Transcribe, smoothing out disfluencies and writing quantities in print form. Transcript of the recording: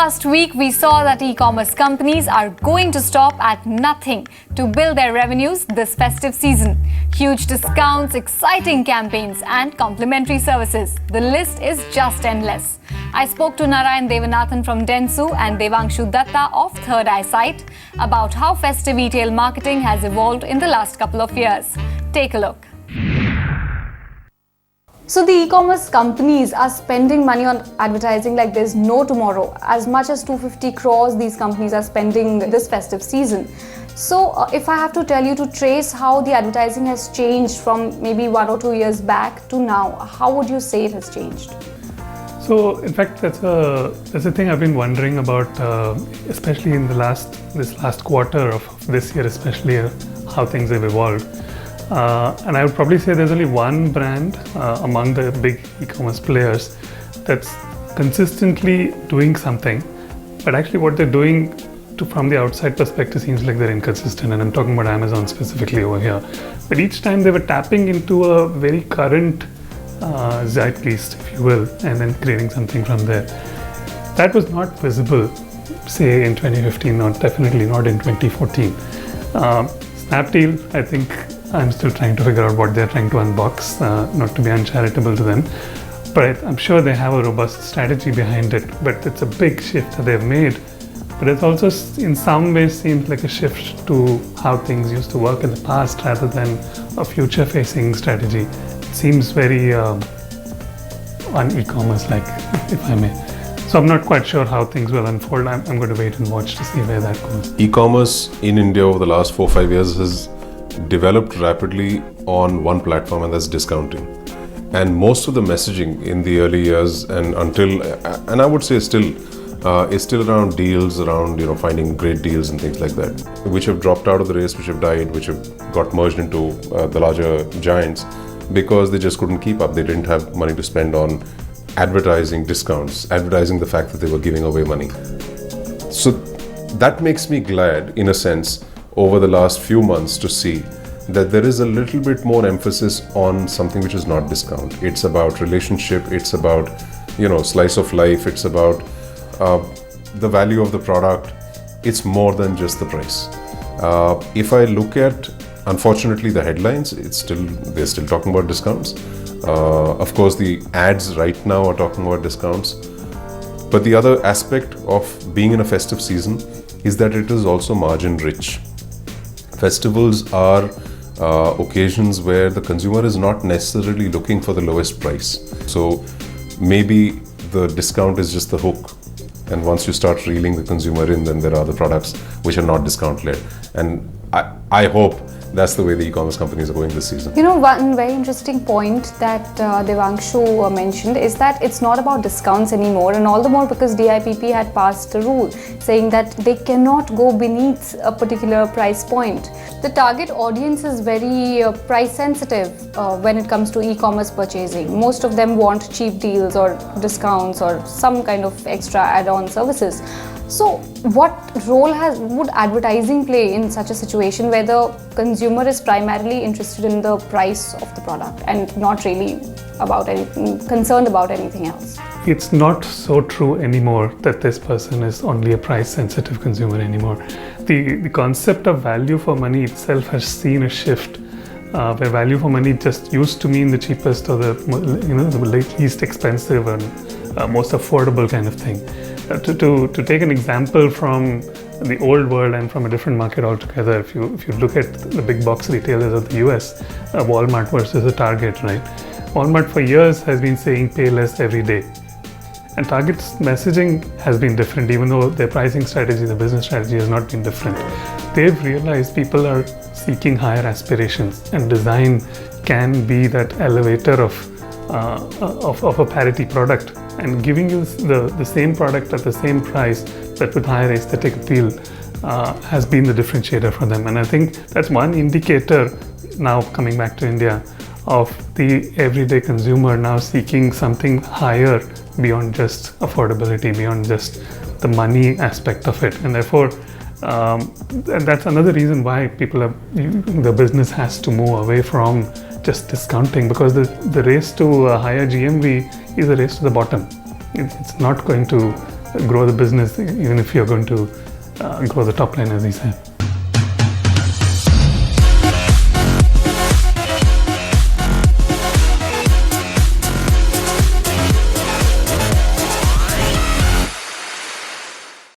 past week, we saw that e-commerce companies are going to stop at nothing to build their revenues this festive season. Huge discounts, exciting campaigns, and complimentary services. The list is just endless. I spoke to Narayan Devant from Dentsu and Devanshu Datta of Third Eyesight about how festive retail marketing has evolved in the last couple of years. Take a look. So the e-commerce companies are spending money on advertising like there's no tomorrow. As much as 250 crores these companies are spending this festive season. So if I have to tell you to trace how the advertising has changed from maybe 1 or 2 years back to now, how would you say it has changed? So in fact, that's a thing I've been wondering about, especially in this last quarter of this year, especially how things have evolved. And I would probably say there's only one brand among the big e-commerce players that's consistently doing something, but actually what they're doing from the outside perspective seems like they're inconsistent, and I'm talking about Amazon specifically over here. But each time they were tapping into a very current zeitgeist, if you will, and then creating something from there. That was not visible, say, in 2015, or definitely not in 2014. Snapdeal, I think I'm still trying to figure out what they're trying to unbox, not to be uncharitable to them. But I'm sure they have a robust strategy behind it. But it's a big shift that they've made. But it also, in some ways, seems like a shift to how things used to work in the past rather than a future-facing strategy. It seems very un-e-commerce-like, if I may. So I'm not quite sure how things will unfold. I'm going to wait and watch to see where that goes. E-commerce in India over the last 4-5 years has developed rapidly on one platform, and that's discounting. And most of the messaging in the early years and I would say still is still around deals, around finding great deals and things like that, which have dropped out of the race, which have died, which have got merged into the larger giants because they just couldn't keep up. They didn't have money to spend on advertising discounts, advertising the fact that they were giving away money. So that makes me glad, in a sense, over the last few months to see that there is a little bit more emphasis on something which is not discount. It's about relationship, it's about slice of life, it's about the value of the product. It's more than just the price. If I look at, unfortunately, the headlines, they're still talking about discounts. Of course, the ads right now are talking about discounts. But the other aspect of being in a festive season is that it is also margin rich. Festivals are occasions where the consumer is not necessarily looking for the lowest price. So maybe the discount is just the hook. And once you start reeling the consumer in, then there are other products which are not discount led. And I hope that's the way the e-commerce companies are going this season. One very interesting point that Devanshu mentioned is that it's not about discounts anymore, and all the more because DIPP had passed a rule saying that they cannot go beneath a particular price point. The target audience is very price sensitive when it comes to e-commerce purchasing. Most of them want cheap deals or discounts or some kind of extra add-on services. So what role would advertising play in such a situation where the consumer is primarily interested in the price of the product and not really concerned about anything else? It's not so true anymore that this person is only a price-sensitive consumer anymore. The concept of value for money itself has seen a shift, where value for money just used to mean the cheapest or the least expensive and most affordable kind of thing. To take an example from the old world and from a different market altogether, if you look at the big box retailers of the US, Walmart versus a Target, right? Walmart for years has been saying pay less every day. And Target's messaging has been different, even though their pricing strategy, the business strategy has not been different. They've realized people are seeking higher aspirations, and design can be that elevator of a parity product, and giving you the same product at the same price but with higher aesthetic appeal has been the differentiator for them. And I think that's one indicator, now coming back to India, of the everyday consumer now seeking something higher beyond just affordability, beyond just the money aspect of it. And therefore that's another reason why the business has to move away from just discounting, because the race to a higher GMV is a race to the bottom. It's not going to grow the business, even if you're going to grow the top line, as he said.